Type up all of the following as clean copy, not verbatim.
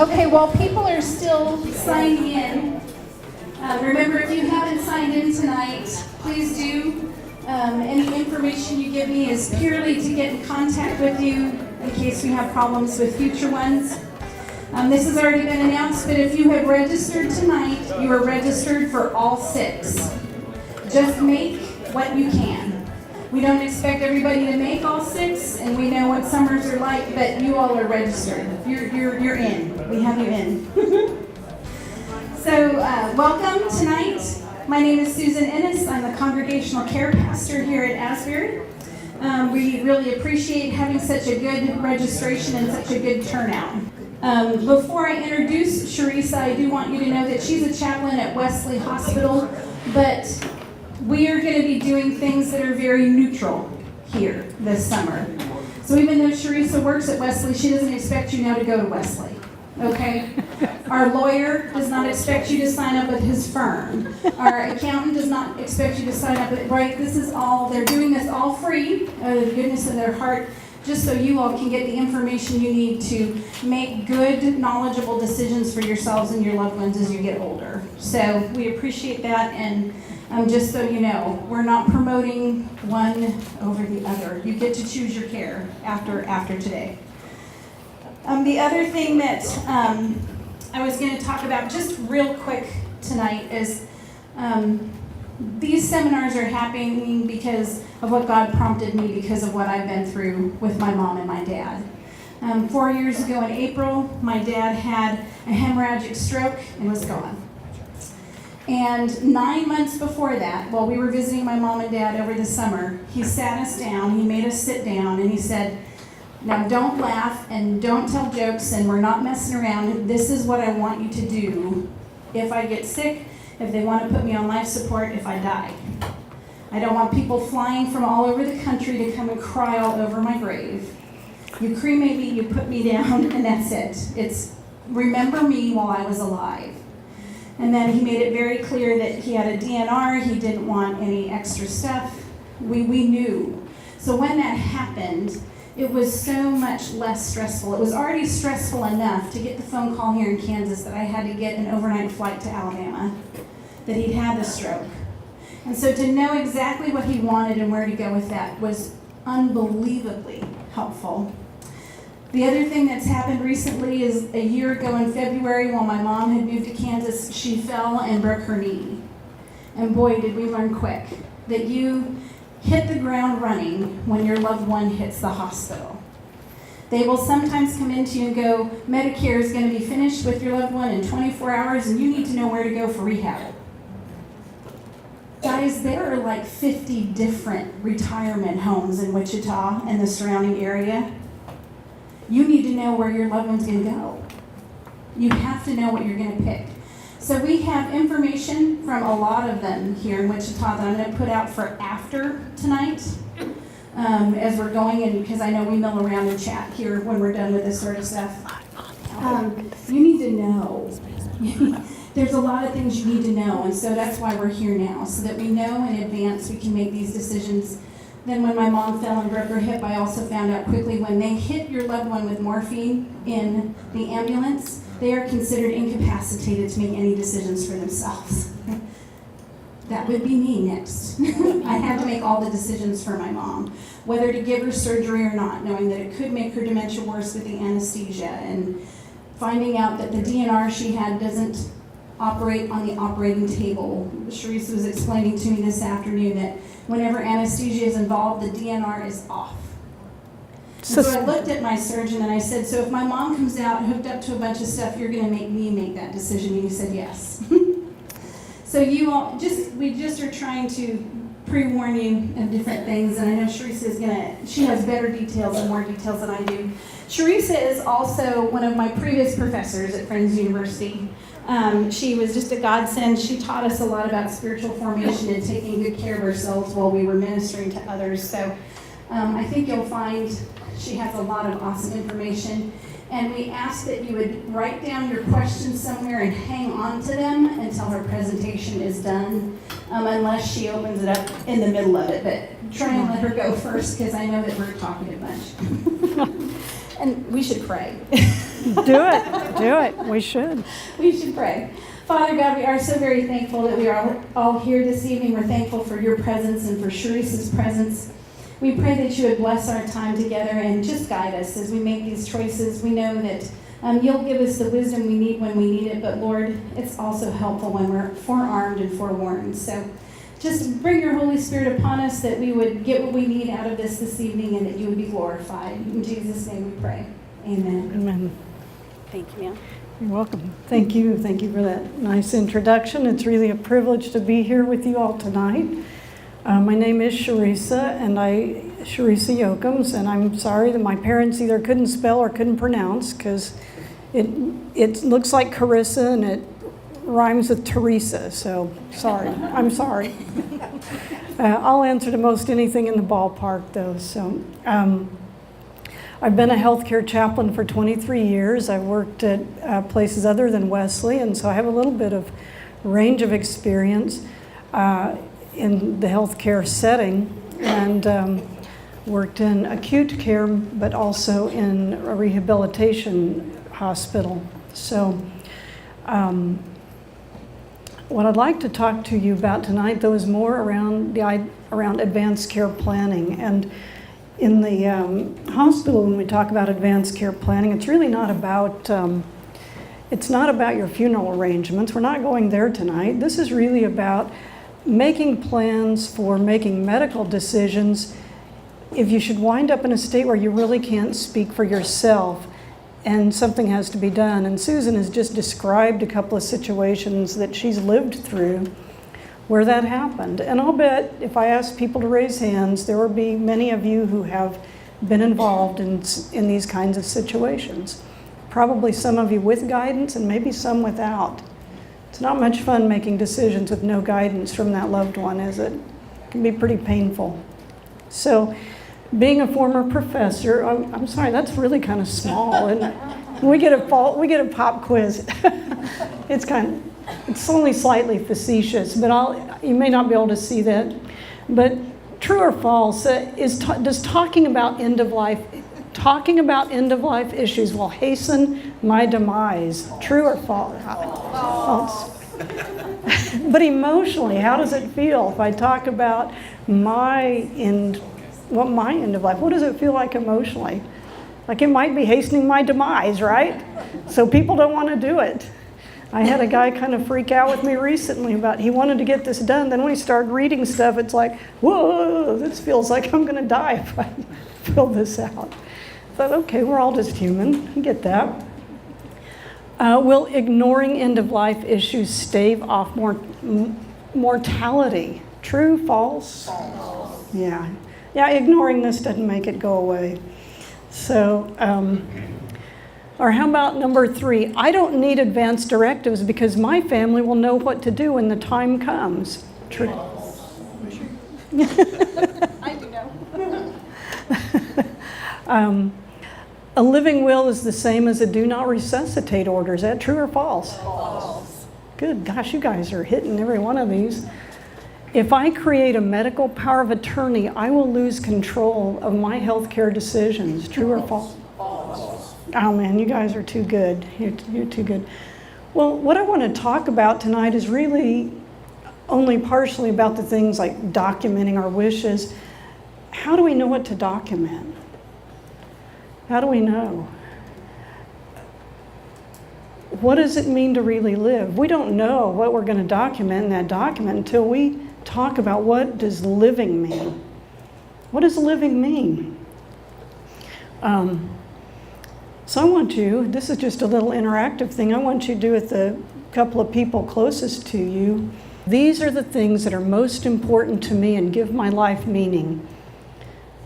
Okay, while people are still signing in, remember if you haven't signed in tonight, please do. Any information you give me is purely to get in contact with you in case we have problems with future ones. This has already been announced, but if you have registered tonight, you are registered for all 6. Just make what you can. We don't expect everybody to make all 6, and we know what summers are like, but you all are registered. You're in. We have you in. So, welcome tonight. My name is Susan Ennis. I'm the Congregational Care Pastor here at Asbury. We really appreciate having such a good registration and such a good turnout. Before I introduce Charissa, I do want you to know that she's a chaplain at Wesley Hospital, but we are going to be doing things that are very neutral here this summer. So even though Charissa works at Wesley, she doesn't expect you now to go to Wesley, okay? Our lawyer does not expect you to sign up with his firm. Our accountant does not expect you to sign up with, right? This is all, they're doing this all free out of the goodness of their heart, just so you all can get the information you need to make good, knowledgeable decisions for yourselves and your loved ones as you get older. So we appreciate that, and just so you know, we're not promoting one over the other. You get to choose your care after today. The other thing that I was going to talk about just real quick tonight is these seminars are happening because of what God prompted me, because of what I've been through with my mom and my dad. 4 years ago in April, my dad had a hemorrhagic stroke and was gone. And 9 months before that, while we were visiting my mom and dad over the summer, he sat us down, he made us sit down, and he said, "Now don't laugh and don't tell jokes, and we're not messing around. This is what I want you to do if I get sick, if they want to put me on life support, if I die. I don't want people flying from all over the country to come and cry all over my grave. You cremate me, you put me down, and that's it. It's remember me while I was alive." And then he made it very clear that he had a DNR, he didn't want any extra stuff. We knew. So when that happened, it was so much less stressful. It was already stressful enough to get the phone call here in Kansas that I had to get an overnight flight to Alabama, that he'd had the stroke. And so to know exactly what he wanted and where to go with that was unbelievably helpful. The other thing that's happened recently is a year ago in February, while my mom had moved to Kansas, she fell and broke her knee. And boy, did we learn quick that you hit the ground running when your loved one hits the hospital. They will sometimes come into you and go, Medicare is going to be finished with your loved one in 24 hours and you need to know where to go for rehab. Guys, there are like 50 different retirement homes in Wichita and the surrounding area. You need to know where your loved one's going to go. You have to know what you're going to pick. So we have information from a lot of them here in Wichita that I'm going to put out for after tonight as we're going in, because I know we mill around and chat here when we're done with this sort of stuff. You need to know. There's a lot of things you need to know, and so that's why we're here now, so that we know in advance we can make these decisions. Then when my mom fell and broke her hip, I also found out quickly when they hit your loved one with morphine in the ambulance, they are considered incapacitated to make any decisions for themselves. That would be me next. I had to make all the decisions for my mom, whether to give her surgery or not, knowing that it could make her dementia worse with the anesthesia, and finding out that the DNR she had doesn't operate on the operating table. Charissa was explaining to me this afternoon that whenever anesthesia is involved, the DNR is off. So I looked at my surgeon and I said, so if my mom comes out hooked up to a bunch of stuff, you're going to make me make that decision? And he said, yes. So you all, we just are trying to pre-warn you of different things, and I know Charissa is she has better details and more details than I do. Charissa is also one of my previous professors at Friends University. She was just a godsend. She taught us a lot about spiritual formation and taking good care of ourselves while we were ministering to others. So I think you'll find she has a lot of awesome information. And we ask that you would write down your questions somewhere and hang on to them until her presentation is done, unless she opens it up in the middle of it. But try and let her go first, because I know that we're talking too much. And we should pray. Do it. We should. We should pray. Father God, we are so very thankful that we are all here this evening. We're thankful for your presence and for Charissa's presence. We pray that you would bless our time together and just guide us as we make these choices. We know that you'll give us the wisdom we need when we need it, but Lord, it's also helpful when we're forearmed and forewarned. So just bring your Holy Spirit upon us that we would get what we need out of this evening and that you would be glorified. In Jesus' name we pray. Amen. Amen. Thank you, ma'am. You're welcome. Thank you. Thank you for that nice introduction. It's really a privilege to be here with you all tonight. My name is Charissa Jochem, and I'm sorry that my parents either couldn't spell or couldn't pronounce, because it looks like Carissa and it rhymes with Teresa, so sorry. I'm sorry. I'll answer to most anything in the ballpark, though. So I've been a healthcare chaplain for 23 years. I've worked at places other than Wesley, and so I have a little bit of range of experience in the healthcare setting, and worked in acute care, but also in a rehabilitation hospital. So what I'd like to talk to you about tonight, though, is more around advanced care planning. And in the hospital, when we talk about advanced care planning, it's really not about your funeral arrangements. We're not going there tonight. This is really about making plans for making medical decisions if you should wind up in a state where you really can't speak for yourself and something has to be done. And Susan has just described a couple of situations that she's lived through where that happened. And I'll bet if I ask people to raise hands, there will be many of you who have been involved in these kinds of situations. Probably some of you with guidance and maybe some without. It's not much fun making decisions with no guidance from that loved one, is it? It can be pretty painful. So, being a former professor, I'm sorry, that's really kind of small. And we get a pop quiz. It's only slightly facetious, but you may not be able to see that. But true or false, does talking about end of life issues will hasten my demise? True or false? False. But emotionally, how does it feel if I talk about my end of life? What does it feel like emotionally? Like it might be hastening my demise, right? So people don't want to do it. I had a guy kind of freak out with me recently about he wanted to get this done. Then when he started reading stuff, it's like, whoa, this feels like I'm going to die if I fill this out. I thought, okay, we're all just human. I get that. Will ignoring end-of-life issues stave off mortality? True, false? False. Yeah, ignoring this doesn't make it go away. So, or how about number 3? I don't need advance directives because my family will know what to do when the time comes. True. I do know. A living will is the same as a do not resuscitate order. Is that true or false? False. Good. Gosh, you guys are hitting every one of these. If I create a medical power of attorney, I will lose control of my healthcare decisions. True or false? False. Oh man, you guys are too good. You're too good. Well, what I want to talk about tonight is really only partially about the things like documenting our wishes. How do we know what to document? How do we know? What does it mean to really live? We don't know what we're going to document in that document until we talk about what does living mean. What does living mean? So I want you, this is just a little interactive thing, I want you to do with the couple of people closest to you. These are the things that are most important to me and give my life meaning.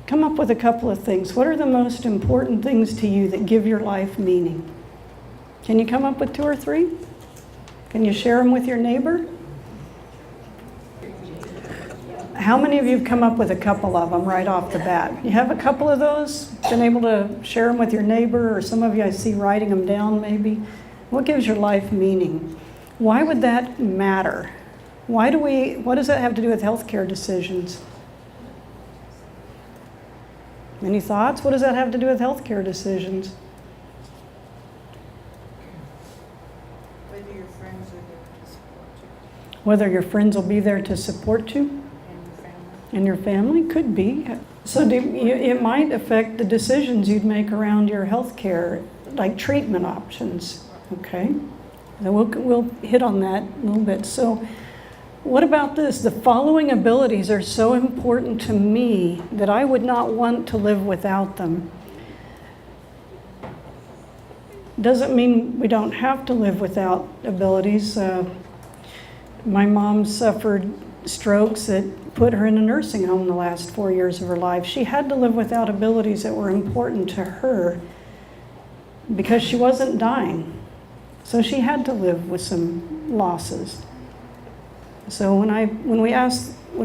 Come up with a couple of things. What are the most important things to you that give your life meaning? Can you come up with 2 or 3? Can you share them with your neighbor? How many of you have come up with a couple of them right off the bat? You have a couple of those? Been able to share them with your neighbor, or some of you I see writing them down maybe? What gives your life meaning? Why would that matter? What does that have to do with healthcare decisions? Any thoughts? What does that have to do with healthcare decisions? Whether your friends are there to support you. Whether your friends will be there to support you? And your family? Could be. So it might affect the decisions you'd make around your health care, like treatment options, okay? So we'll hit on that a little bit. So what about this? The following abilities are so important to me that I would not want to live without them. Doesn't mean we don't have to live without abilities. My mom suffered strokes that put her in a nursing home the last 4 years of her life. She had to live without abilities that were important to her because she wasn't dying. So she had to live with some losses. So when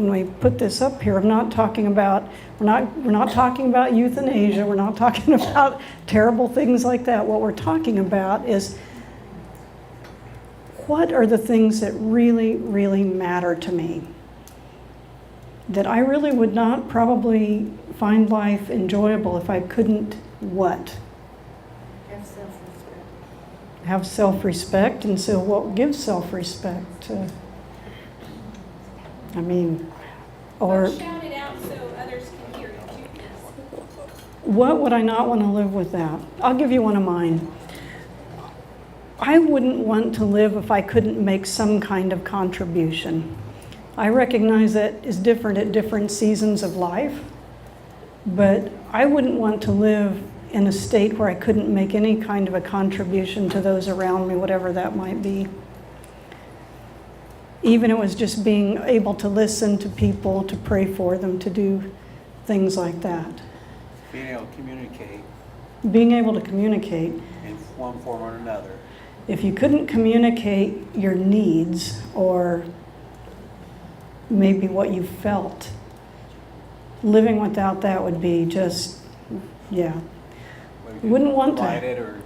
we put this up here, we're not talking about euthanasia, we're not talking about terrible things like that. What we're talking about is what are the things that really, really matter to me? That I really would not probably find life enjoyable if I couldn't what? Have self-respect. Have self-respect. And so what gives self-respect? Or shout it out so others can hear it too. what would I not want to live without? I'll give you one of mine. I wouldn't want to live if I couldn't make some kind of contribution. I recognize that is different at different seasons of life, but I wouldn't want to live in a state where I couldn't make any kind of a contribution to those around me, whatever that might be. Even it was just being able to listen to people, to pray for them, to do things like that. Being able to communicate Being able to communicate. in one form or another. If you couldn't communicate your needs or maybe what you felt, living without that would be just, yeah. Whether you Wouldn't want to. provide it or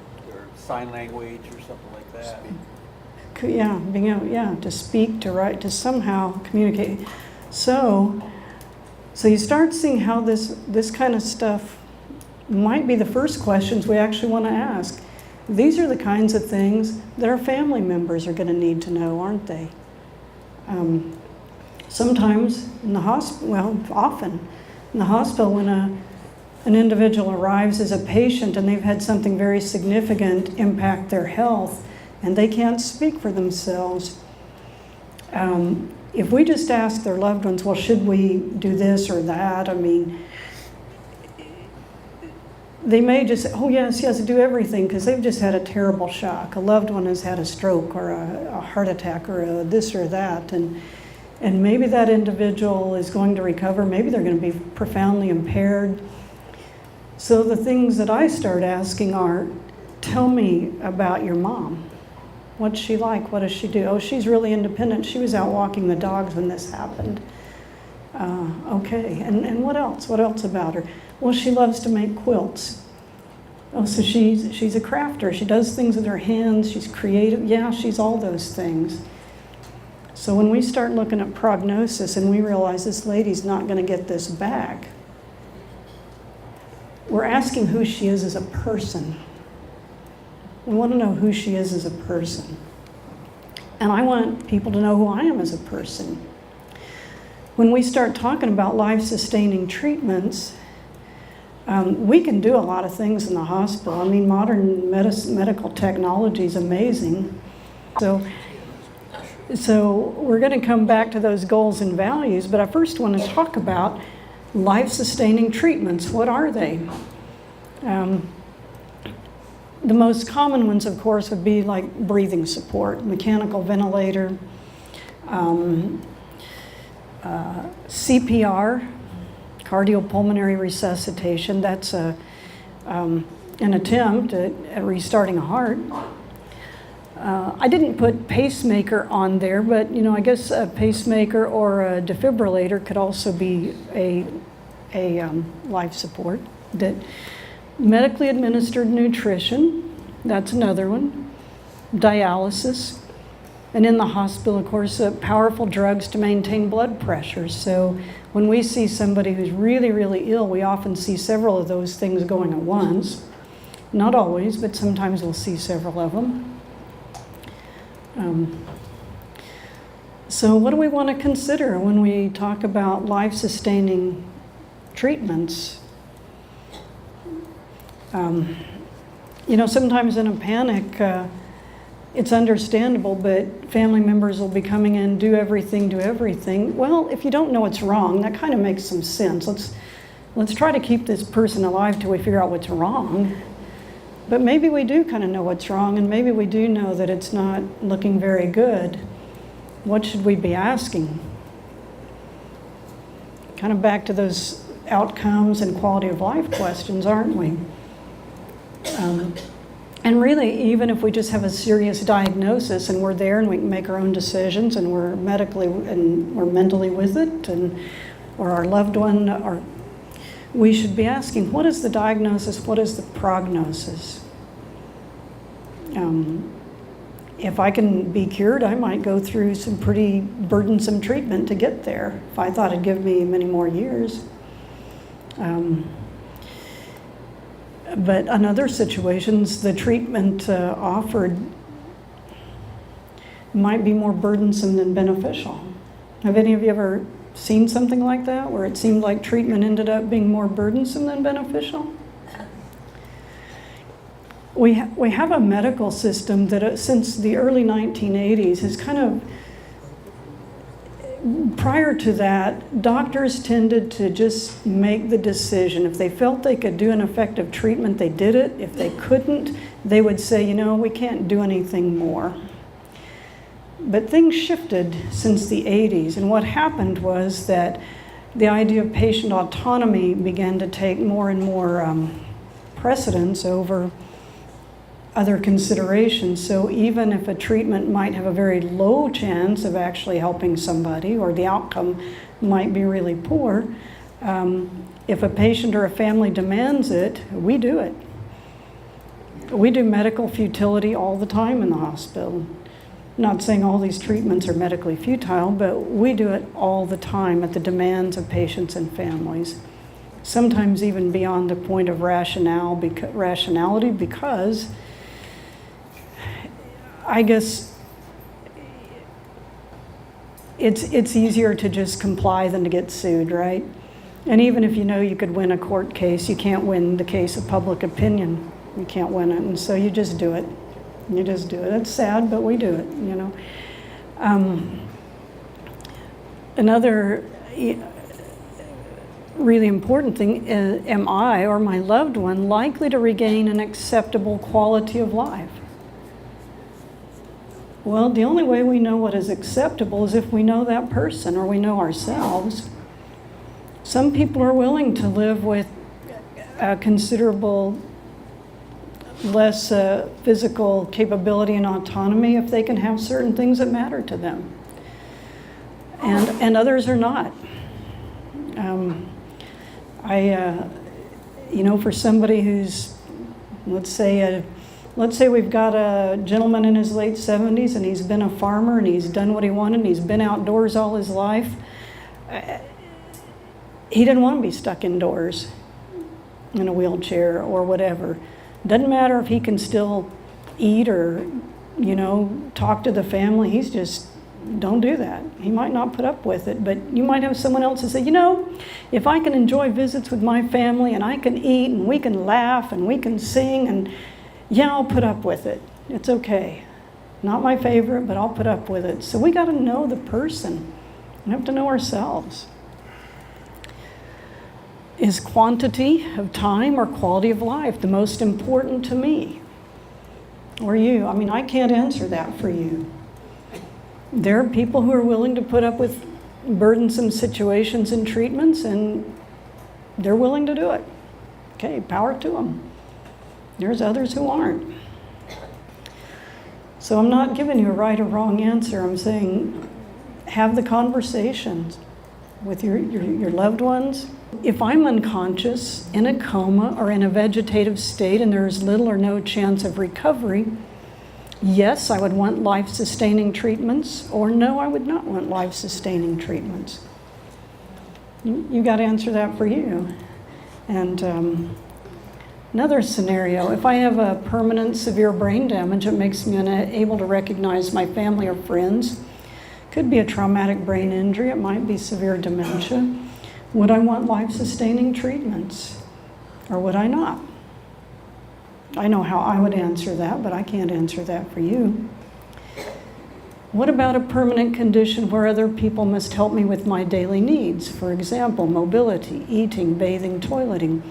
sign language or something like that. Yeah, being able, to speak, to write, to somehow communicate. So you start seeing how this kind of stuff might be the first questions we actually want to ask. These are the kinds of things that our family members are going to need to know, aren't they? Sometimes in the hospital, often in the hospital, when an individual arrives as a patient and they've had something very significant impact their health and they can't speak for themselves, if we just ask their loved ones, well, should we do this or that? They may just say, oh yes, do everything, because they've just had a terrible shock. A loved one has had a stroke or a heart attack or a this or that, and maybe that individual is going to recover, maybe they're going to be profoundly impaired. So the things that I start asking are, tell me about your mom. What's she like? What does she do? Oh, she's really independent. She was out walking the dogs when this happened. Okay, and what else? What else about her? Well, she loves to make quilts. Oh, so she's a crafter. She does things with her hands. She's creative. Yeah, she's all those things. So when we start looking at prognosis and we realize this lady's not going to get this back, we're asking who she is as a person. We want to know who she is as a person. And I want people to know who I am as a person. When we start talking about life-sustaining treatments, we can do a lot of things in the hospital. Modern medical technology is amazing. So we're going to come back to those goals and values, but I first want to talk about life-sustaining treatments. What are they? The most common ones, of course, would be like breathing support, mechanical ventilator, CPR, cardiopulmonary resuscitation. That's an attempt at restarting a heart. I didn't put pacemaker on there, but I guess a pacemaker or a defibrillator could also be a life support. That medically administered nutrition, that's another one. Dialysis, and in the hospital, of course, powerful drugs to maintain blood pressure. So when we see somebody who's really, really ill, we often see several of those things going at once. Not always, but sometimes we'll see several of them. So what do we want to consider when we talk about life-sustaining treatments? Sometimes in a panic, it's understandable, but family members will be coming in, do everything. Well, if you don't know what's wrong, that kind of makes some sense. Let's try to keep this person alive till we figure out what's wrong. But maybe we do kind of know what's wrong, and maybe we do know that it's not looking very good. What should we be asking? Kind of back to those outcomes and quality of life questions, aren't we? And really, even if we just have a serious diagnosis and we're there and we can make our own decisions and we're medically and we're mentally with it, or our loved one, we should be asking, what is the diagnosis? What is the prognosis? If I can be cured, I might go through some pretty burdensome treatment to get there if I thought it'd give me many more years. But in other situations, the treatment offered might be more burdensome than beneficial. Have any of you ever seen something like that, where it seemed like treatment ended up being more burdensome than beneficial? We have a medical system that since the early 1980s has kind of, prior to that, doctors tended to just make the decision. If they felt they could do an effective treatment, they did it. If they couldn't, they would say, we can't do anything more. But things shifted since the 80s, and what happened was that the idea of patient autonomy began to take more and more precedence over other considerations. So even if a treatment might have a very low chance of actually helping somebody, or the outcome might be really poor, if a patient or a family demands it, we do it. We do medical futility all the time in the hospital. Not saying all these treatments are medically futile, but we do it all the time at the demands of patients and families. Sometimes even beyond the point of rationality, because I guess it's easier to just comply than to get sued, right? And even if you could win a court case, you can't win the case of public opinion. You can't win it, and so you just do it. You just do it. It's sad, but we do it, Another really important thing is, am I or my loved one likely to regain an acceptable quality of life? Well, the only way we know what is acceptable is if we know that person or we know ourselves. Some people are willing to live with a considerable less physical capability and autonomy if they can have certain things that matter to them. And others are not. For somebody who's, let's say we've got a gentleman in his late 70s and he's been a farmer and he's done what he wanted and he's been outdoors all his life. He didn't want to be stuck indoors in a wheelchair or whatever. Doesn't matter if he can still eat or, talk to the family. He's just, don't do that. He might not put up with it, but you might have someone else who say, if I can enjoy visits with my family and I can eat and we can laugh and we can sing, and I'll put up with it. It's okay. Not my favorite, but I'll put up with it. So we got to know the person. We have to know ourselves. Is quantity of time or quality of life the most important to me? Or you? I can't answer that for you. There are people who are willing to put up with burdensome situations and treatments, and they're willing to do it. Okay, power to them. There's others who aren't. So I'm not giving you a right or wrong answer. I'm saying have the conversations with your loved ones. If I'm unconscious, in a coma, or in a vegetative state and there's little or no chance of recovery, yes, I would want life-sustaining treatments, or no, I would not want life-sustaining treatments. You got to answer that for you. And another scenario, if I have a permanent severe brain damage that makes me unable to recognize my family or friends, could be a traumatic brain injury, it might be severe dementia. Would I want life-sustaining treatments, or would I not? I know how I would answer that, but I can't answer that for you. What about a permanent condition where other people must help me with my daily needs? For example, mobility, eating, bathing, toileting.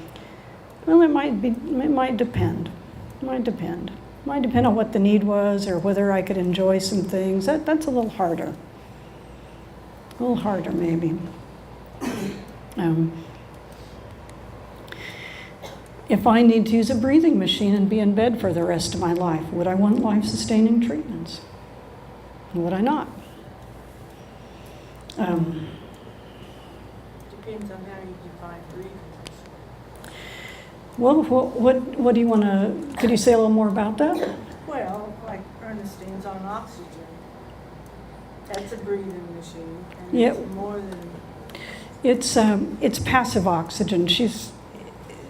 Well, it might depend. It might depend. It might depend on what the need was or whether I could enjoy some things. That's a little harder. A little harder, maybe. If I need to use a breathing machine and be in bed for the rest of my life, would I want life-sustaining treatments? Would I not? Depends on how you define breathing. Well, what do you want to, could you say a little more about that? Well, like Ernestine's on oxygen. That's a breathing machine, and Yep. it's more than. It's passive oxygen.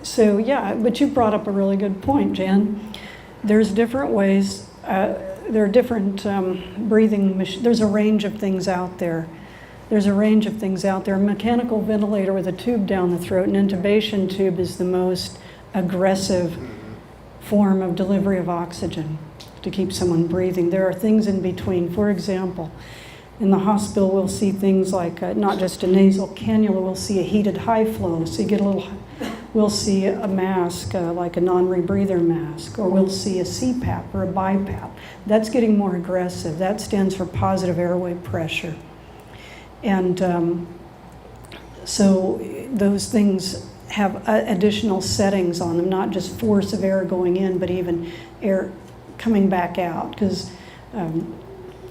So yeah, but you brought up a really good point, Jan. There's different ways, there are different breathing machines. There's a range of things out there. A mechanical ventilator with a tube down the throat, an intubation tube is the most aggressive form of delivery of oxygen to keep someone breathing. There are things in between. For example, in the hospital, we'll see things like not just a nasal cannula, we'll see a heated high flow. So you get we'll see a mask, like a non-rebreather mask, or we'll see a CPAP or a BiPAP. That's getting more aggressive. That stands for positive airway pressure. And so those things have additional settings on them, not just force of air going in, but even air coming back out. Because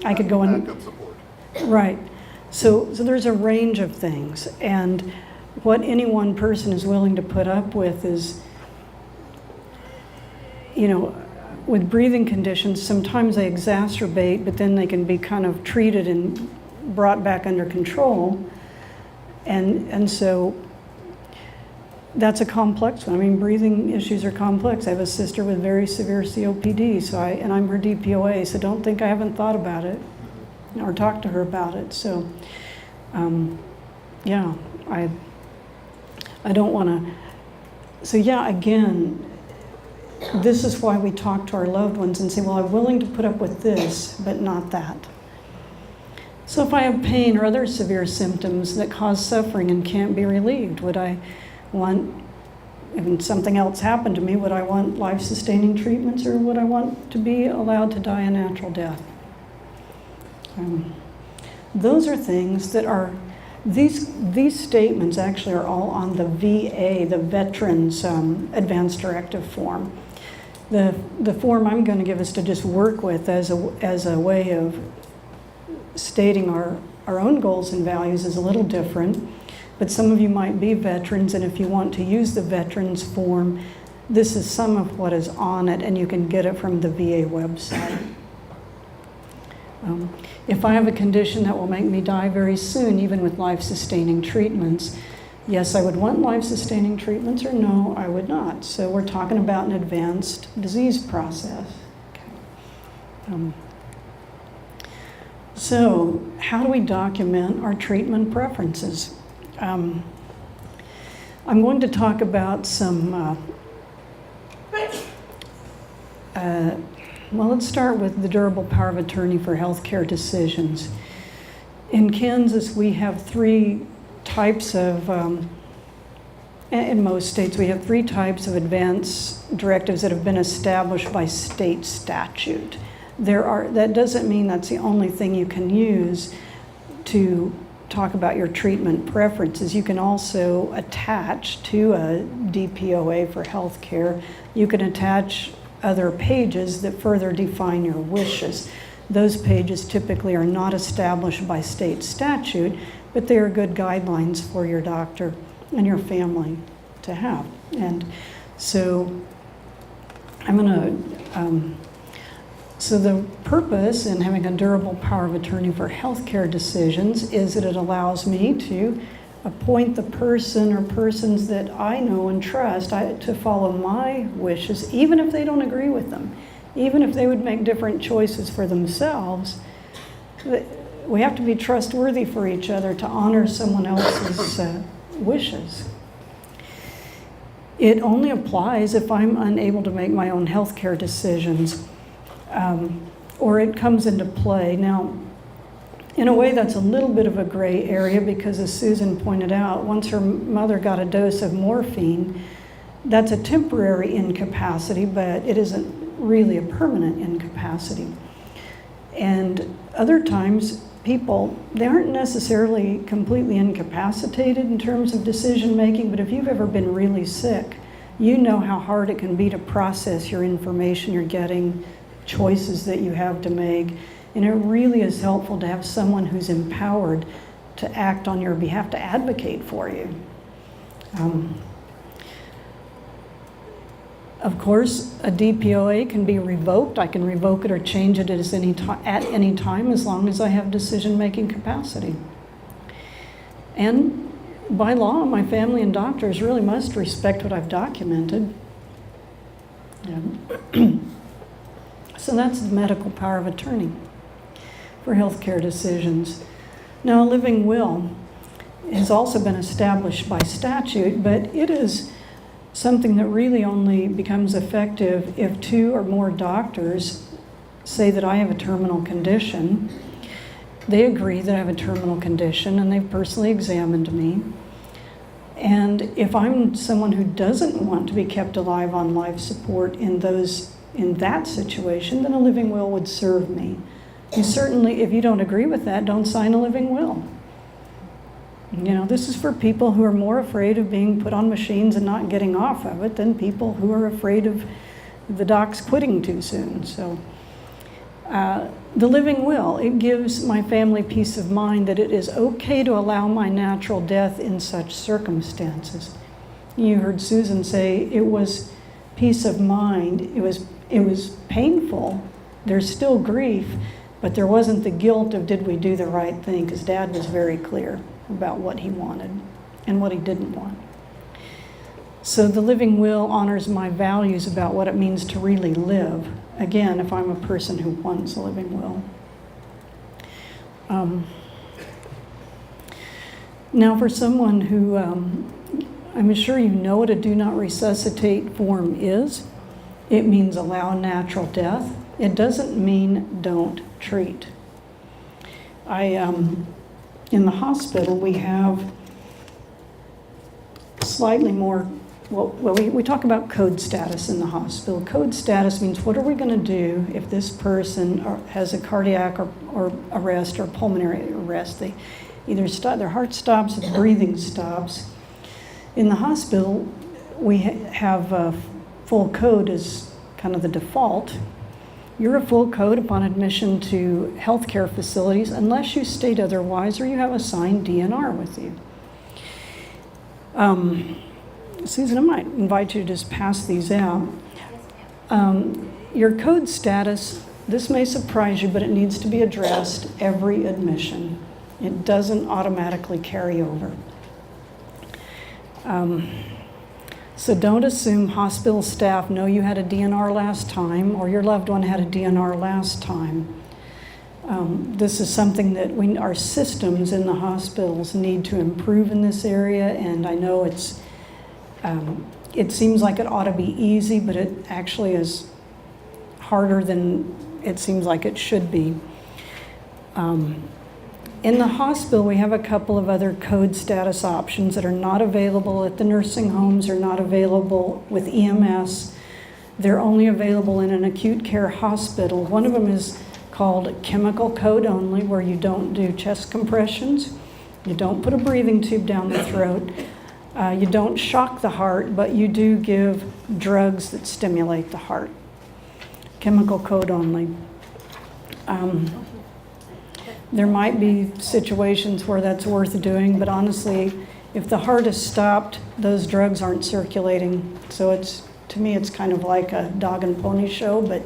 I could go in. Backup support. Right. So there's a range of things. And what any one person is willing to put up with is, with breathing conditions, sometimes they exacerbate, but then they can be kind of treated and brought back under control. And so that's a complex one. I mean, breathing issues are complex. I have a sister with very severe COPD, and I'm her DPOA, so don't think I haven't thought about it or talked to her about it. So, yeah, I don't want to. So yeah, again, this is why we talk to our loved ones and say, well, I'm willing to put up with this, but not that. So if I have pain or other severe symptoms that cause suffering and can't be relieved, would I want, if something else happened to me, would I want life-sustaining treatments, or would I want to be allowed to die a natural death? Those are things that are, these statements actually are all on the VA, the Veterans Advanced Directive form. The form I'm going to give us to just work with as a way of stating our own goals and values is a little different, but some of you might be veterans, and if you want to use the Veterans form, this is some of what is on it, and you can get it from the VA website. If I have a condition that will make me die very soon, even with life-sustaining treatments, yes, I would want life-sustaining treatments, or no, I would not. So we're talking about an advanced disease process. Okay. So how do we document our treatment preferences? I'm going to talk about some well, let's start with the durable power of attorney for healthcare decisions. In Kansas, we have three types of, in most states, we have three types of advance directives that have been established by state statute. That doesn't mean that's the only thing you can use to talk about your treatment preferences. You can also attach to a DPOA for healthcare, you can attach other pages that further define your wishes. Those pages typically are not established by state statute, but they are good guidelines for your doctor and your family to have. And so I'm going to, so the purpose in having a durable power of attorney for healthcare decisions is that it allows me to appoint the person or persons that I know and trust to follow my wishes, even if they don't agree with them, even if they would make different choices for themselves. We have to be trustworthy for each other to honor someone else's wishes. It only applies if I'm unable to make my own healthcare decisions, or it comes into play. Now, in a way, that's a little bit of a gray area because, as Susan pointed out, once her mother got a dose of morphine, that's a temporary incapacity, but it isn't really a permanent incapacity. And other times, people, they aren't necessarily completely incapacitated in terms of decision making, but if you've ever been really sick, you know how hard it can be to process your information you're getting, choices that you have to make. And it really is helpful to have someone who's empowered to act on your behalf, to advocate for you. Of course, a DPOA can be revoked. I can revoke it or change it at any time as long as I have decision-making capacity. And by law, my family and doctors really must respect what I've documented. So that's the medical power of attorney for healthcare decisions. Now, a living will has also been established by statute, but it is something that really only becomes effective if 2 or more doctors say that I have a terminal condition. They agree that I have a terminal condition and they've personally examined me. And if I'm someone who doesn't want to be kept alive on life support in that situation, then a living will would serve me. And certainly, if you don't agree with that, don't sign a living will. You know, this is for people who are more afraid of being put on machines and not getting off of it than people who are afraid of the docs quitting too soon. So the living will, it gives my family peace of mind that it is okay to allow my natural death in such circumstances. You heard Susan say it was peace of mind. It was painful. There's still grief, but there wasn't the guilt of did we do the right thing, because Dad was very clear about what he wanted and what he didn't want. So the living will honors my values about what it means to really live. Again, if I'm a person who wants a living will. Now for someone who, I'm sure you know what a do not resuscitate form is. It means allow natural death. It doesn't mean don't treat. In the hospital, we have slightly more, we talk about code status in the hospital. Code status means what are we going to do if this person has a cardiac or arrest or pulmonary arrest. They either their heart stops or breathing stops. In the hospital, we have a full code as kind of the default. You're a full code upon admission to healthcare facilities unless you state otherwise or you have a signed DNR with you. Susan, I might invite you to just pass these out. Your code status, this may surprise you, but it needs to be addressed every admission. It doesn't automatically carry over. So don't assume hospital staff know you had a DNR last time or your loved one had a DNR last time. This is something that our systems in the hospitals need to improve in this area, and I know it seems like it ought to be easy, but it actually is harder than it seems like it should be. In the hospital, we have a couple of other code status options that are not available at the nursing homes or not available with EMS. They're only available in an acute care hospital. One of them is called chemical code only, where you don't do chest compressions, you don't put a breathing tube down the throat, you don't shock the heart, but you do give drugs that stimulate the heart. chemical code only. There might be situations where that's worth doing, but honestly, if the heart is stopped, those drugs aren't circulating. So to me, it's kind of like a dog and pony show, but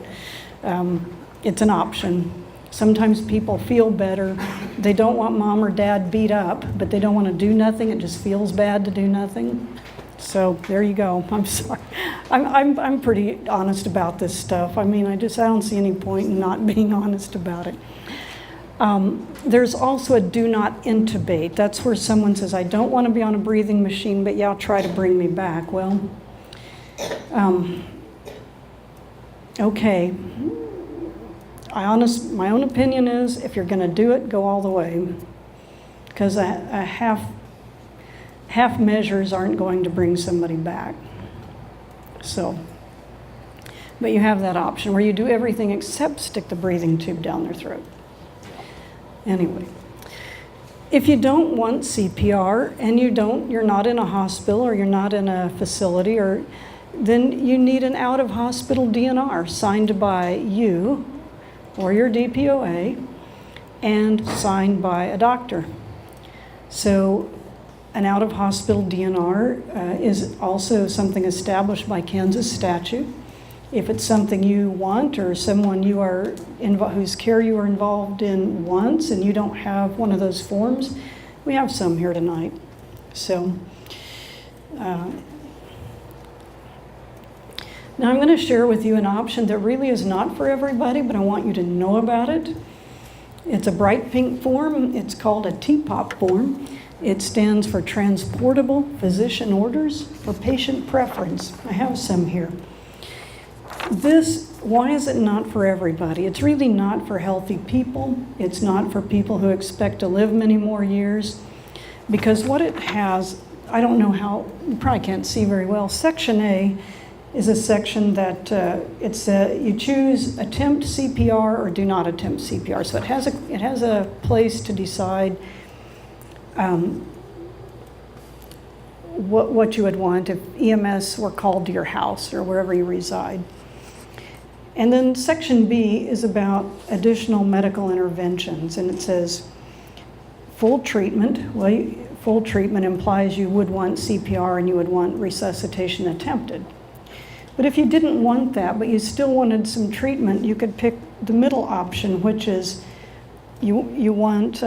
it's an option. Sometimes people feel better. They don't want mom or dad beat up, but they don't want to do nothing. It just feels bad to do nothing. So there you go. I'm sorry. I'm pretty honest about this stuff. I mean, I don't see any point in not being honest about it. There's also a do not intubate. That's where someone says, I don't want to be on a breathing machine, but yeah, try to bring me back. Well, okay. My own opinion is, if you're going to do it, go all the way. Because a half measures aren't going to bring somebody back. So, but you have that option where you do everything except stick the breathing tube down their throat. Anyway, if you don't want CPR and you're not in a hospital or you're not in a facility, then you need an out-of-hospital DNR signed by you or your DPOA and signed by a doctor. So an out-of-hospital DNR is also something established by Kansas statute. If it's something you want or someone whose care you are involved in wants and you don't have one of those forms, we have some here tonight. So now I'm going to share with you an option that really is not for everybody, but I want you to know about it. It's a bright pink form. It's called a TPOP form. It stands for Transportable Physician Orders for Patient Preference. I have some here. Why is it not for everybody? It's really not for healthy people. It's not for people who expect to live many more years. Because what it has, I don't know how, you probably can't see very well. Section A is a section that you choose attempt CPR or do not attempt CPR. So it has a place to decide what you would want if EMS were called to your house or wherever you reside. And then Section B is about additional medical interventions, and it says full treatment. Well, full treatment implies you would want CPR and you would want resuscitation attempted. But if you didn't want that, but you still wanted some treatment, you could pick the middle option, which is you want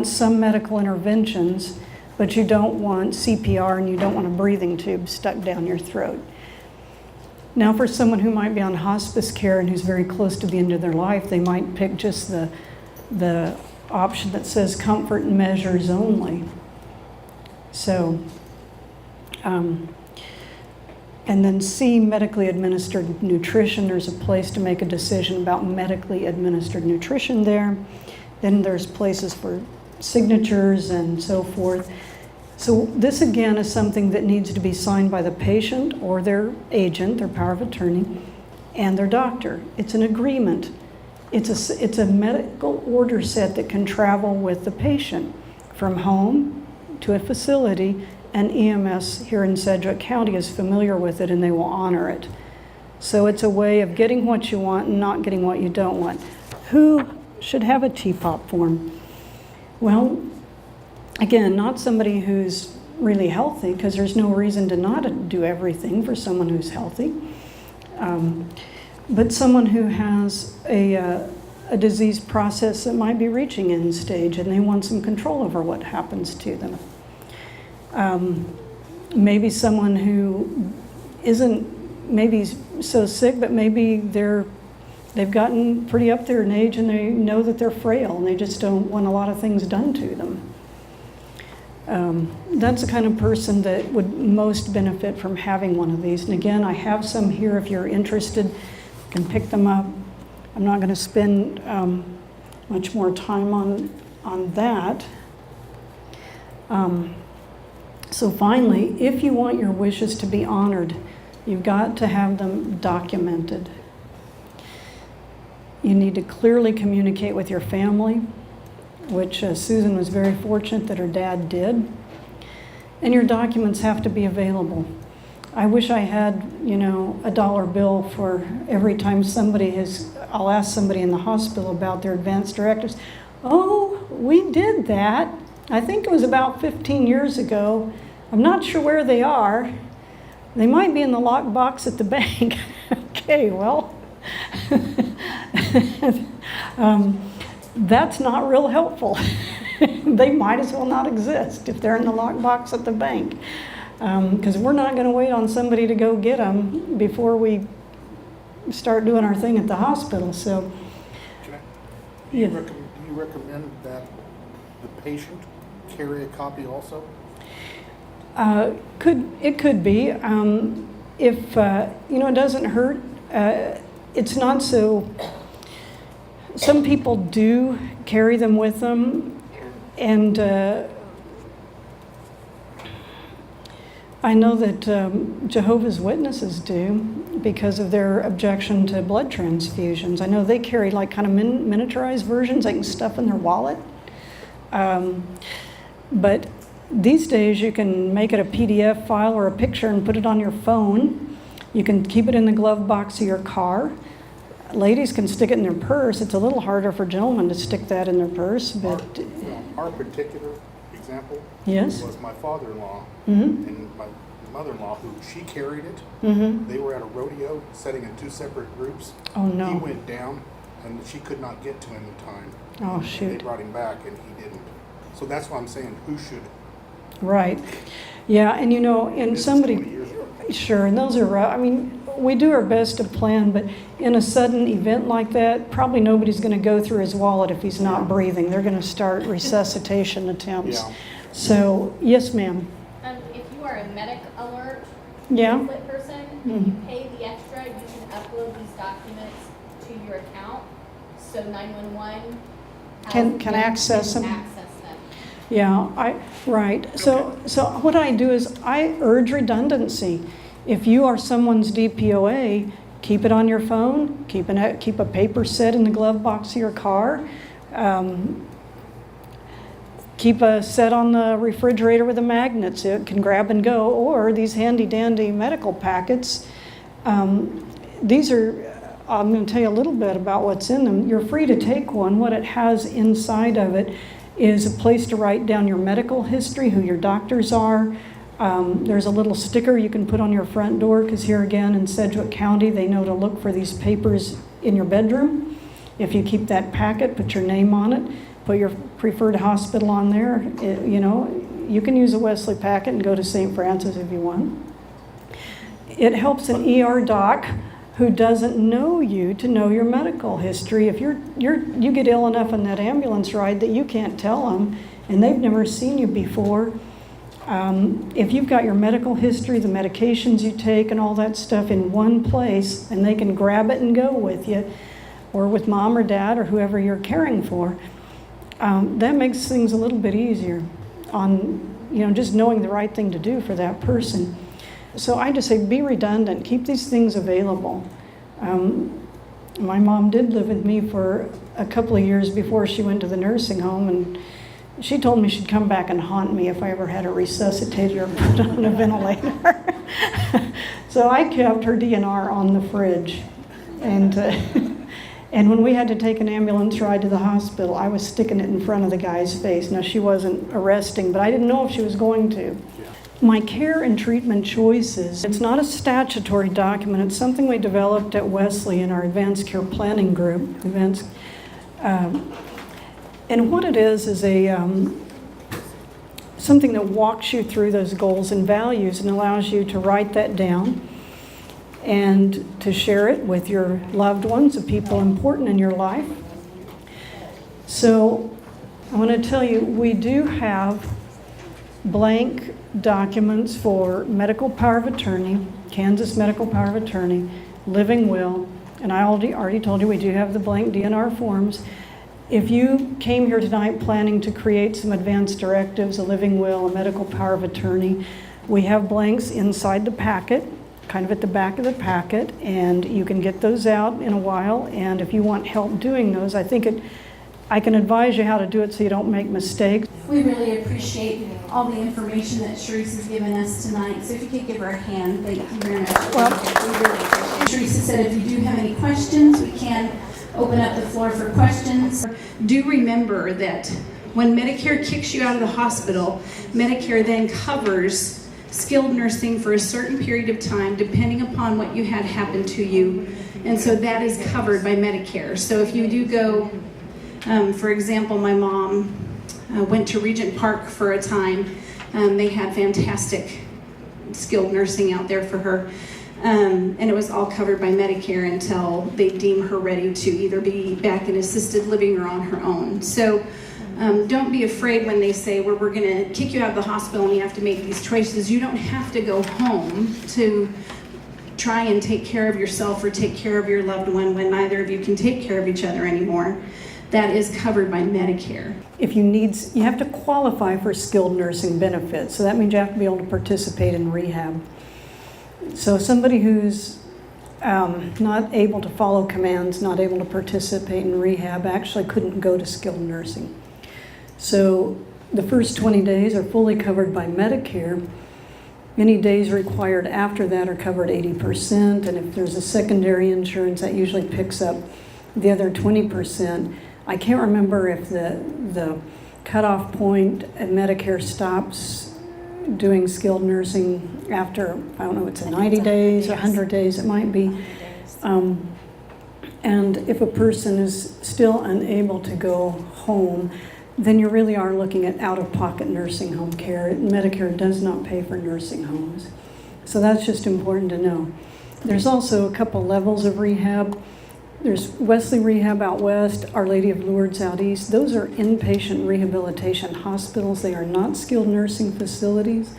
some medical interventions, but you don't want CPR and you don't want a breathing tube stuck down your throat. Now, for someone who might be on hospice care and who's very close to the end of their life, they might pick just the option that says comfort measures only. So, and then C, medically administered nutrition. There's a place to make a decision about medically administered nutrition there. Then there's places for signatures and so forth. So this again is something that needs to be signed by the patient or their agent, their power of attorney, and their doctor. It's an agreement. It's a medical order set that can travel with the patient from home to a facility, and EMS here in Sedgwick County is familiar with it and they will honor it. So it's a way of getting what you want and not getting what you don't want. Who should have a TPOP form? Well, again, not somebody who's really healthy, because there's no reason to not do everything for someone who's healthy. But someone who has a disease process that might be reaching end stage and they want some control over what happens to them. Maybe someone who isn't maybe so sick, but maybe they've gotten pretty up there in age and they know that they're frail and they just don't want a lot of things done to them. That's the kind of person that would most benefit from having one of these. And again, I have some here if you're interested. You can pick them up. I'm not going to spend much more time on that. So finally, if you want your wishes to be honored, you've got to have them documented. You need to clearly communicate with your family, which Susan was very fortunate that her dad did. And your documents have to be available. I wish I had, a dollar bill for every time I'll ask somebody in the hospital about their advance directives. Oh, we did that. I think it was about 15 years ago. I'm not sure where they are. They might be in the locked box at the bank. Okay, well, that's not real helpful. They might as well not exist if they're in the locked box at the bank. Because we're not going to wait on somebody to go get them before we start doing our thing at the hospital. So, Do you recommend that the patient carry a copy also? It could be. If it doesn't hurt. It's not so. Some people do carry them with them, and I know that Jehovah's Witnesses do because of their objection to blood transfusions. I know they carry like kind of miniaturized versions they can stuff in their wallet. But these days you can make it a PDF file or a picture and put it on your phone. You can keep it in the glove box of your car. Ladies can stick it in their purse. It's a little harder for gentlemen to stick that in their purse, but... Our particular example yes? was my father-in-law and my mother-in-law, who she carried it. They were at a rodeo, setting in two separate groups. Oh, no. He went down, and she could not get to him in time. Oh, They shoot. brought him back, and he didn't. So that's why I'm saying, who should? Right. Yeah, and and This is somebody... 20 years ago. Sure, and those are rough. We do our best to plan, but in a sudden event like that, probably nobody's going to go through his wallet if he's not breathing. They're going to start resuscitation attempts. Yeah. So, yes, ma'am. If you are a medic alert Yeah. pamphlet person, if you pay the extra, you can upload these documents to your account. So 911 Can access them. Access them. Yeah, right. So what I do is I urge redundancy. If you are someone's DPOA, keep it on your phone, keep a paper set in the glove box of your car, keep a set on the refrigerator with a magnet so it can grab and go, or these handy dandy medical packets. These are, I'm going to tell you a little bit about what's in them. You're free to take one. What it has inside of it is a place to write down your medical history, who your doctors are. There's a little sticker you can put on your front door, because here again in Sedgwick County, they know to look for these papers in your bedroom. If you keep that packet, put your name on it, put your preferred hospital on there. You can use a Wesley packet and go to St. Francis if you want. It helps an ER doc who doesn't know you to know your medical history. If you get ill enough in that ambulance ride that you can't tell them, and they've never seen you before, if you've got your medical history, the medications you take and all that stuff in one place, and they can grab it and go with you, or with mom or dad or whoever you're caring for, that makes things a little bit easier on, just knowing the right thing to do for that person. So I just say be redundant, keep these things available. My mom did live with me for a couple of years before she went to the nursing home, and she told me she'd come back and haunt me if I ever had her resuscitated or put on a ventilator. So I kept her DNR on the fridge. And when we had to take an ambulance ride to the hospital, I was sticking it in front of the guy's face. Now, she wasn't arresting, but I didn't know if she was going to. My care and treatment choices, it's not a statutory document. It's something we developed at Wesley in our advanced care planning group. And what it is something that walks you through those goals and values and allows you to write that down and to share it with your loved ones, the people important in your life. So I want to tell you, we do have blank documents for medical power of attorney, Kansas medical power of attorney, living will, and I already told you we do have the blank DNR forms. If you came here tonight planning to create some advanced directives, a living will, a medical power of attorney, we have blanks inside the packet, kind of at the back of the packet, and you can get those out in a while. And if you want help doing those, I can advise you how to do it so you don't make mistakes. We really appreciate all the information that Charissa's given us tonight. So if you could give her a hand, thank you very much. Well, We really appreciate it. Charissa said if you do have any questions, we can open up the floor for questions. Do remember that when Medicare kicks you out of the hospital, Medicare then covers skilled nursing for a certain period of time, depending upon what you had happen to you. And so that is covered by Medicare. So if you do go, for example, my mom went to Regent Park for a time. They had fantastic skilled nursing out there for her. And it was all covered by Medicare until they deem her ready to either be back in assisted living or on her own. So don't be afraid when they say, well, we're going to kick you out of the hospital and you have to make these choices. You don't have to go home to try and take care of yourself or take care of your loved one when neither of you can take care of each other anymore. That is covered by Medicare. If you have to qualify for skilled nursing benefits. So that means you have to be able to participate in rehab. So somebody who's not able to follow commands, not able to participate in rehab, actually couldn't go to skilled nursing. So the first 20 days are fully covered by Medicare. Any days required after that are covered 80%, and if there's a secondary insurance, that usually picks up the other 20%. I can't remember if the cutoff point at Medicare stops doing skilled nursing after, I don't know, it's 90 days or 100 days, it might be. And if a person is still unable to go home, then you really are looking at out-of-pocket nursing home care. Medicare does not pay for nursing homes. So that's just important to know. There's also a couple levels of rehab. There's Wesley Rehab out west, Our Lady of Lourdes out east. Those are inpatient rehabilitation hospitals. They are not skilled nursing facilities.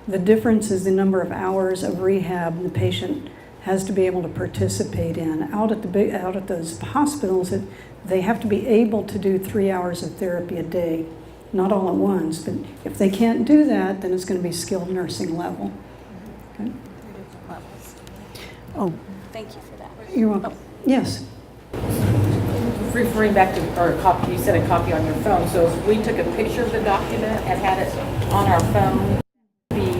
The difference is the number of hours of rehab the patient has to be able to participate in. Out at those hospitals, they have to be able to do 3 hours of therapy a day, not all at once. But if they can't do that, then it's going to be skilled nursing level. Okay. Oh, Thank you for that. you're welcome. Yes. Referring back to, or a copy, you said a copy on your phone, so if we took a picture of the document and had it on our phone, be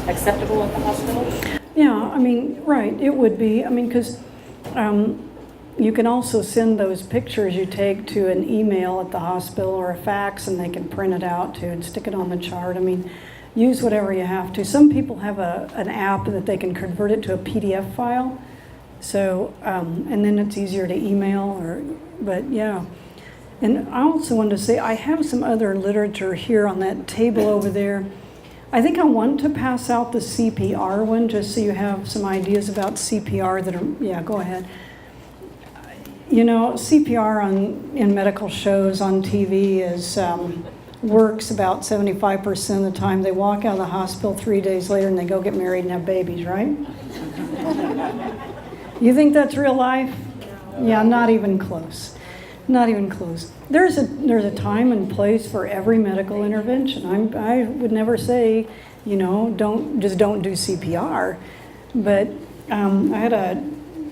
acceptable at the hospital? Yeah, I mean, right, it would be. I mean, because you can also send those pictures you take to an email at the hospital or a fax, and they can print it out too and stick it on the chart. I mean, use whatever you have to. Some people have an app that they can convert it to a PDF file. So, and then it's easier to email, but yeah. And I also wanted to say, I have some other literature here on that table over there. I think I want to pass out the CPR one, just so you have some ideas about CPR that are, yeah, go ahead. You know, CPR in medical shows on TV works about 75% of the time. They walk out of the hospital 3 days later and they go get married and have babies, right? You think that's real life? Yeah, not even close. Not even close. There's a time and place for every medical intervention. I would never say, you know, don't do CPR. But I had a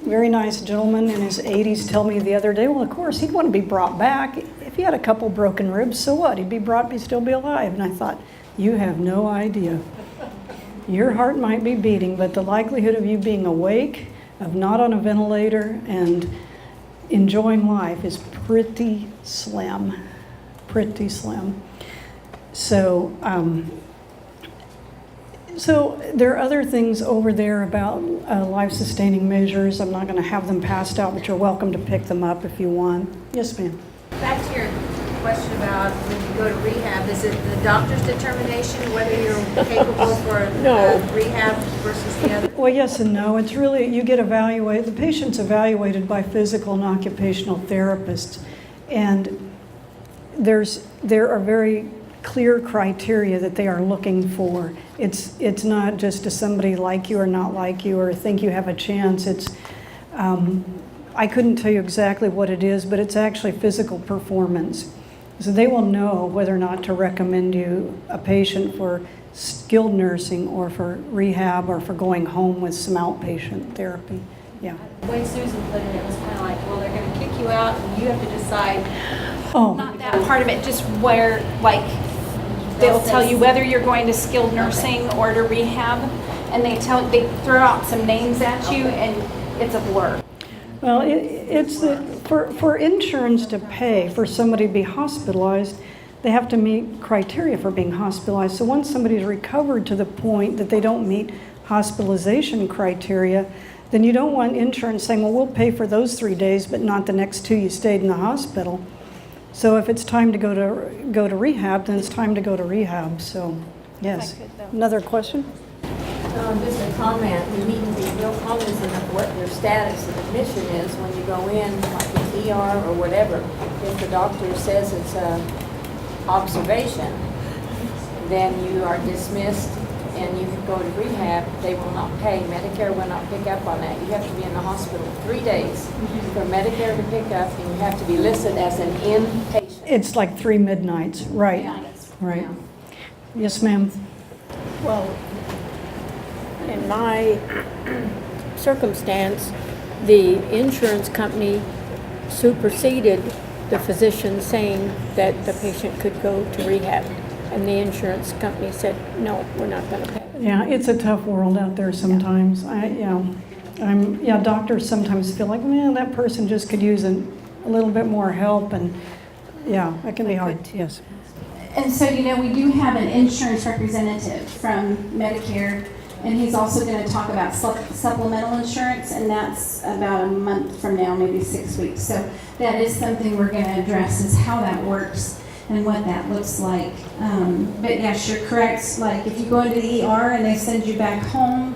very nice gentleman in his 80s tell me the other day, well, of course, he'd want to be brought back. If he had a couple broken ribs, so what? He'd be brought, he'd still be alive. And I thought, you have no idea. Your heart might be beating, but the likelihood of you being awake, of not on a ventilator, and enjoying life is pretty slim. Pretty slim. So, so there are other things over there about life-sustaining measures. I'm not going to have them passed out, but you're welcome to pick them up if you want. Yes, ma'am. Back to your question about when you go to rehab, is it the doctor's determination whether you're capable for rehab versus the other? Well, yes and no. It's really, you get evaluated, the patient's evaluated by physical and occupational therapists, and there are very clear criteria that they are looking for. It's not just does somebody like you or not like you or think you have a chance. It's I couldn't tell you exactly what it is, but it's actually physical performance. So they will know whether or not to recommend you a patient for skilled nursing or for rehab or for going home with some outpatient therapy. Yeah. The way Susan put it, it was kind of like, well, they're going to kick you out and you have to decide. Oh. Not that part of it, just where, like, they'll tell you whether you're going to skilled nursing or to rehab, and they throw out some names at you, and it's a blur. Well, for insurance to pay for somebody to be hospitalized, they have to meet criteria for being hospitalized. So once somebody's recovered to the point that they don't meet hospitalization criteria, then you don't want insurance saying, well, we'll pay for those 3 days, but not the next 2 you stayed in the hospital. So if it's time to go to rehab, then it's time to go to rehab. So, yes. Another question? Just a comment, you need to be real cognizant of what your status of admission is when you go in, like an ER or whatever. If the doctor says it's a observation, then you are dismissed and you can go to rehab. They will not pay. Medicare will not pick up on that. You have to be in the hospital 3 days for Medicare to pick up, and you have to be listed as an inpatient. It's like 3 midnights, right? Right. Yes, ma'am. Well, in my circumstance, the insurance company superseded the physician saying that the patient could go to rehab. And the insurance company said, no, we're not going to pay. Yeah, it's a tough world out there sometimes. Doctors sometimes feel like, man, that person just could use a little bit more help, and yeah, that can be hard. Yes. And so, we do have an insurance representative from Medicare, and he's also going to talk about supplemental insurance, and that's about a month from now, maybe 6 weeks. So that is something we're going to address, is how that works and what that looks like. But yes, you're correct. Like if you go into the ER and they send you back home,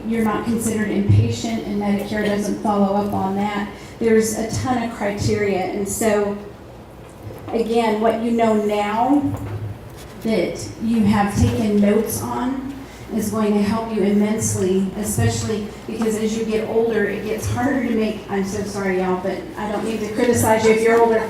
you're not considered inpatient, and Medicare doesn't follow up on that. There's a ton of criteria, and so again, what you know now that you have taken notes on is going to help you immensely, especially because as you get older, it gets harder to make, I'm so sorry, y'all, but I don't mean to criticize you if you're older,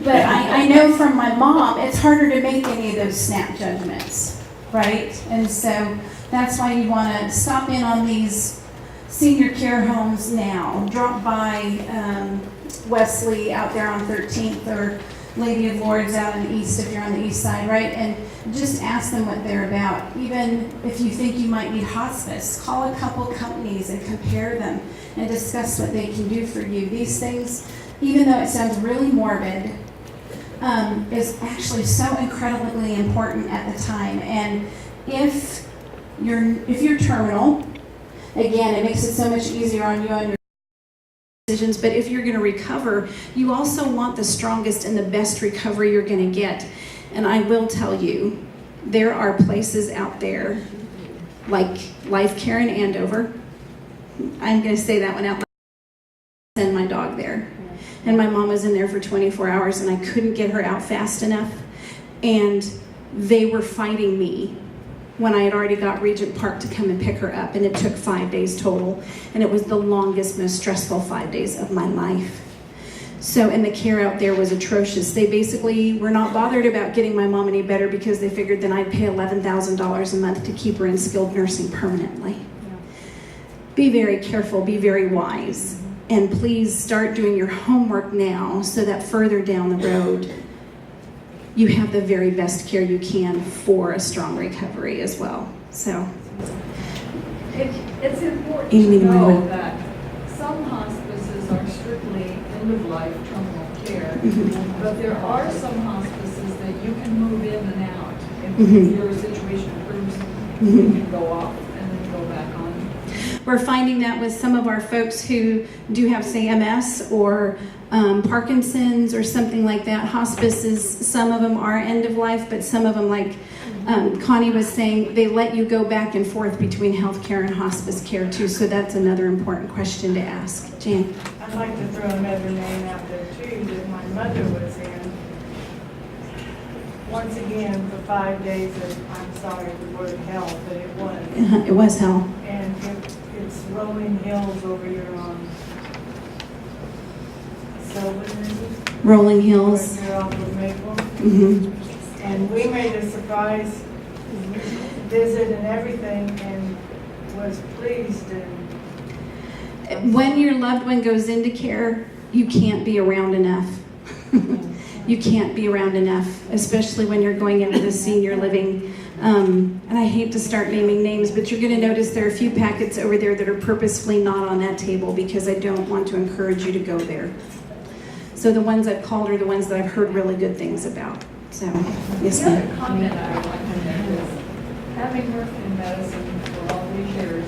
but I know from my mom, it's harder to make any of those snap judgments, right? And so that's why you want to stop in on these senior care homes now. Drop by Wesley out there on 13th, or Lady of Lords out in the east if you're on the east side, right? And just ask them what they're about. Even if you think you might need hospice, call a couple companies and compare them and discuss what they can do for you. These things, even though it sounds really morbid, is actually so incredibly important at the time. And if you're terminal, again, it makes it so much easier on you and your decisions, but if you're going to recover, you also want the strongest and the best recovery you're going to get. And I will tell you, there are places out there like Life Care in Andover. I'm going to say that one out loud. I send my dog there. And my mom was in there for 24 hours and I couldn't get her out fast enough. And they were fighting me when I had already got Regent Park to come and pick her up, and it took 5 days total, and it was the longest, most stressful 5 days of my life. So, and the care out there was atrocious. They basically were not bothered about getting my mom any better because they figured then I'd pay $11,000 a month to keep her in skilled nursing permanently. Be very careful, be very wise, and please start doing your homework now so that further down the road, you have the very best care you can for a strong recovery as well. So, it's important to know that some hospices are strictly end-of-life terminal care, but there are some hospices that you can move in and out. If your situation improves, you can go off and then go back on. We're finding that with some of our folks who do have, say, MS or Parkinson's or something like that. Hospices, some of them are end of life, but some of them, like Connie was saying, they let you go back and forth between healthcare and hospice care too. So that's another important question to ask. Jan? I'd like to throw another name out there too that my mother was in. Once again, for 5 days of, I'm sorry, the word hell, but it was. It was hell. And it's rolling hills over your Rolling Hills. Off of Maple. And we made a surprise visit and everything, and was pleased. And when your loved one goes into care, you can't be around enough. you can't be around enough, especially when you're going into the senior living. And I hate to start naming names, but you're going to notice there are a few packets over there that are purposefully not on that table because I don't want to encourage you to go there. So the ones I've called are the ones that I've heard really good things about. So, yes, The other ma'am. comment I would like to make is, having worked in medicine for all these years,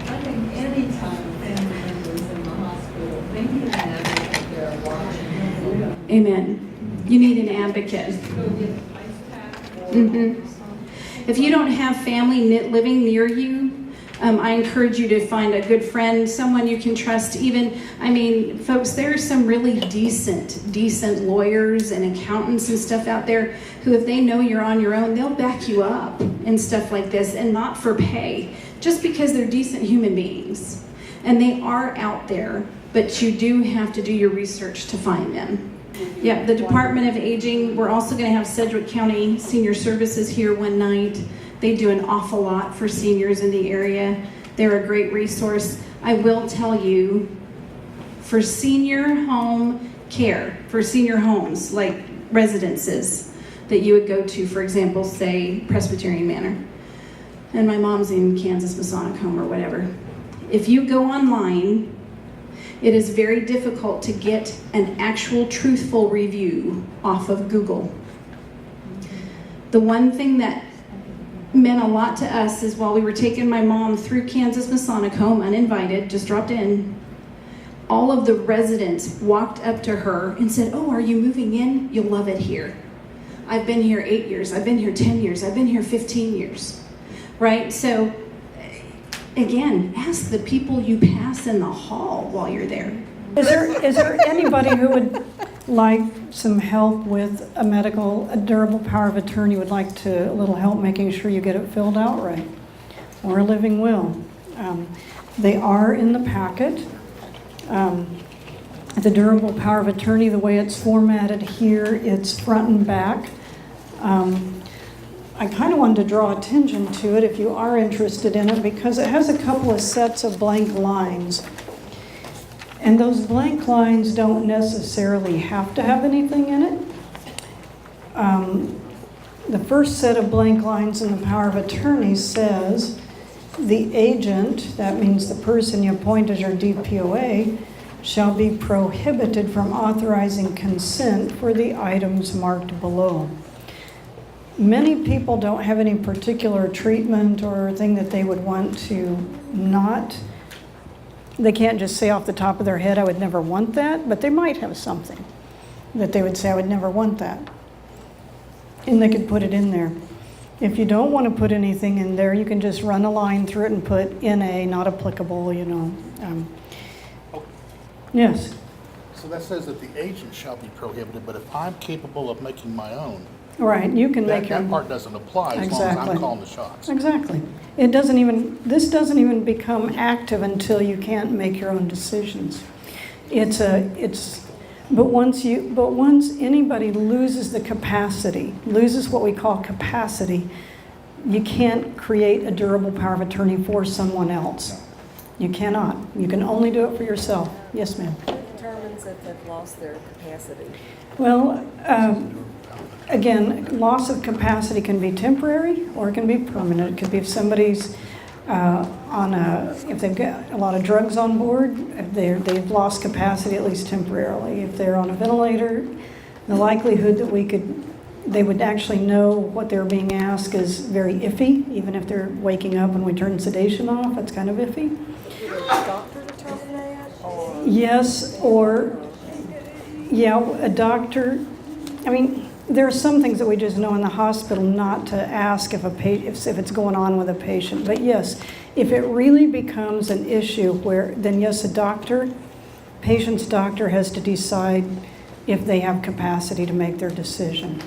I think any time a family member is in the hospital, they need an advocate there watching them. Amen. You need an advocate. Go get an ice pack or Mhm. If you don't have family living near you, I encourage you to find a good friend, someone you can trust. Even, I mean, folks, there are some really decent lawyers and accountants and stuff out there who, if they know you're on your own, they'll back you up and stuff like this, and not for pay, just because they're decent human beings. And they are out there, but you do have to do your research to find them. Yeah, the Department of Aging, we're also going to have Sedgwick County Senior Services here one night. They do an awful lot for seniors in the area. They're a great resource. I will tell you, for senior home care, for senior homes, like residences that you would go to, for example, say Presbyterian Manor, and my mom's in Kansas Masonic Home or whatever. If you go online, it is very difficult to get an actual truthful review off of Google. The one thing that meant a lot to us is while we were taking my mom through Kansas Masonic Home, uninvited, just dropped in, all of the residents walked up to her and said, "Oh, are you moving in? You'll love it here. I've been here 8 years, I've been here 10 years, I've been here 15 years. Right? So, again, ask the people you pass in the hall while you're there. Is there anybody who would like some help with a durable power of attorney, would like a little help making sure you get it filled out right? Or a living will? They are in the packet. The durable power of attorney, the way it's formatted here, it's front and back. I kind of wanted to draw attention to it if you are interested in it, because it has a couple of sets of blank lines. And those blank lines don't necessarily have to have anything in it. The first set of blank lines in the power of attorney says, the agent, that means the person you appoint as your DPOA, shall be prohibited from authorizing consent for the items marked below. Many people don't have any particular treatment or thing that they would want to not. They can't just say off the top of their head, I would never want that, but they might have something that they would say, I would never want that. And they could put it in there. If you don't want to put anything in there, you can just run a line through it and put NA, not applicable, you know. Yes. So that says that the agent shall be prohibited, but if I'm capable of making my own, Right, you can make your that part doesn't apply as long as Exactly. I'm calling the shots. Exactly. This doesn't even become active until you can't make your own decisions. But once anybody loses the capacity, loses what we call capacity, you can't create a durable power of attorney for someone else. You cannot. You can only do it for yourself. Yes, ma'am. What determines that they've lost their capacity? Well, again, loss of capacity can be temporary or it can be permanent. It could be if somebody's if they've got a lot of drugs on board, if they've lost capacity at least temporarily. If they're on a ventilator, the likelihood that they would actually know what they're being asked is very iffy. Even if they're waking up and we turn sedation off, it's kind of iffy. Did a doctor determine that? Or Yes, or, yeah, a doctor. I mean, there are some things that we just know in the hospital not to ask if it's going on with a patient. But yes, if it really becomes an issue then yes, patient's doctor has to decide if they have capacity to make their decision.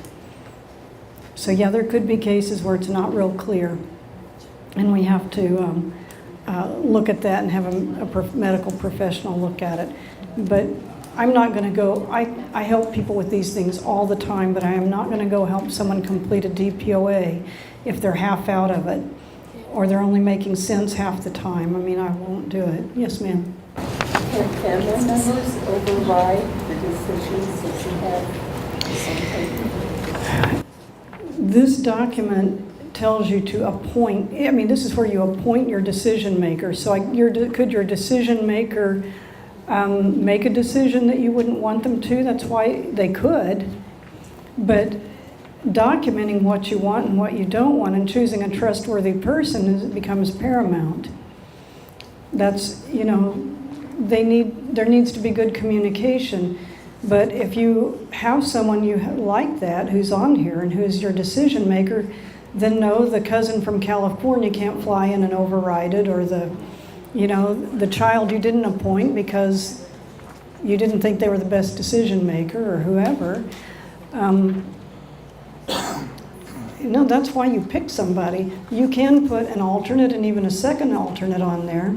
So yeah, there could be cases where it's not real clear. And we have to look at that and have a medical professional look at it. But I'm not going to go, I help people with these things all the time, but I am not going to go help someone complete a DPOA if they're half out of it or they're only making sense half the time. I mean, I won't do it. Yes, ma'am. Can family members override the decisions that you have This document tells you to appoint, I mean, this is where you appoint your decision maker. So could your decision maker make a decision that you wouldn't want them to? That's why they could. But documenting what you want and what you don't want and choosing a trustworthy person becomes paramount. That's, there needs to be good communication. But if you have someone you like that who's on here and who's your decision maker, then no, the cousin from California can't fly in and override it, or the child you didn't appoint because you didn't think they were the best decision maker, or whoever. That's why you pick somebody. You can put an alternate and even a second alternate on there.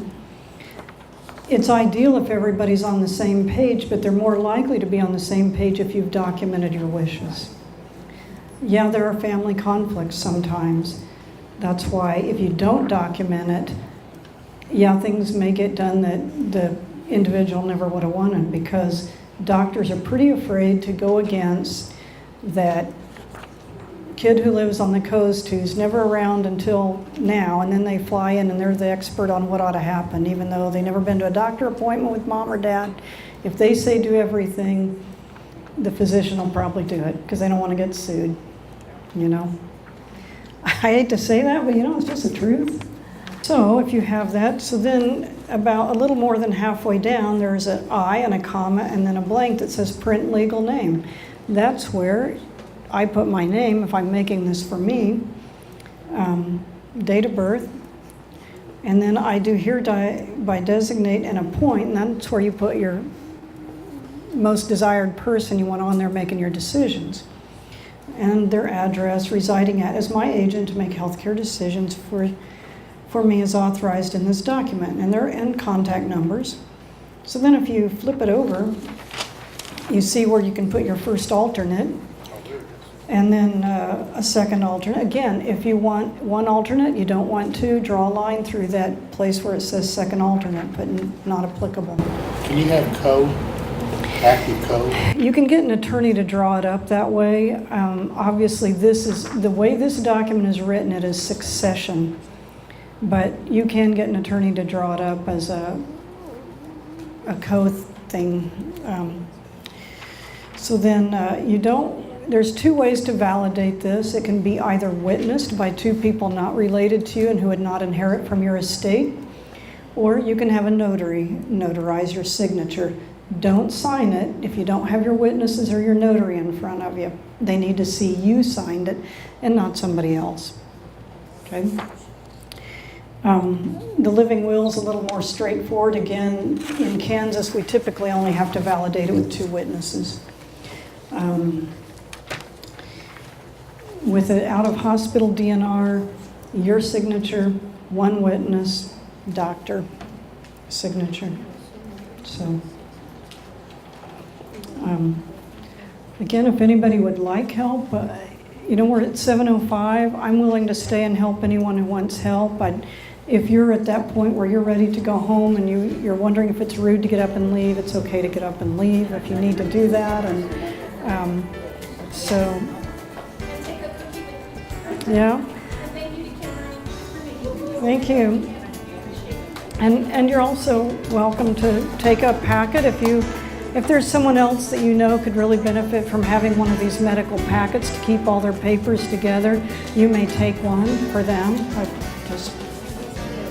It's ideal if everybody's on the same page, but they're more likely to be on the same page if you've documented your wishes. Yeah, there are family conflicts sometimes. That's why if you don't document it, things may get done that the individual never would have wanted, because doctors are pretty afraid to go against that kid who lives on the coast who's never around until now, and then they fly in and they're the expert on what ought to happen, even though they've never been to a doctor appointment with mom or dad. If they say do everything, the physician will probably do it because they don't want to get sued. I hate to say that, but it's just the truth. So if you have that, so then about a little more than halfway down, there's an I and a comma and then a blank that says print legal name. That's where I put my name if I'm making this for me, date of birth, and then I do hereby designate and appoint, and that's where you put your most desired person you want on there making your decisions, and their address, residing at, as my agent to make healthcare decisions for me as authorized in this document, and their contact numbers. So then if you flip it over, you see where you can put your first alternate, and then a second alternate. Again, if you want one alternate, you don't want two, draw a line through that place where it says second alternate, but not applicable. Can you have active code? You can get an attorney to draw it up that way. Obviously, the way this document is written, it is succession. But you can get an attorney to draw it up as a code thing. So then there's two ways to validate this. It can be either witnessed by two people not related to you and who would not inherit from your estate, or you can have a notary notarize your signature. Don't sign it if you don't have your witnesses or your notary in front of you. They need to see you signed it and not somebody else. Okay? The living will is a little more straightforward. Again, in Kansas, we typically only have to validate it with two witnesses. With an out-of-hospital DNR, your signature, one witness, doctor, signature. So, again, if anybody would like help, we're at 7:05. I'm willing to stay and help anyone who wants help. If you're at that point where you're ready to go home and you're wondering if it's rude to get up and leave, it's okay to get up and leave if you need to do that. And yeah. Thank you. And you're also welcome to take a packet if there's someone else that you know could really benefit from having one of these medical packets to keep all their papers together. You may take one for them.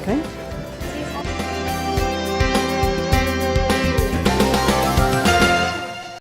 Okay.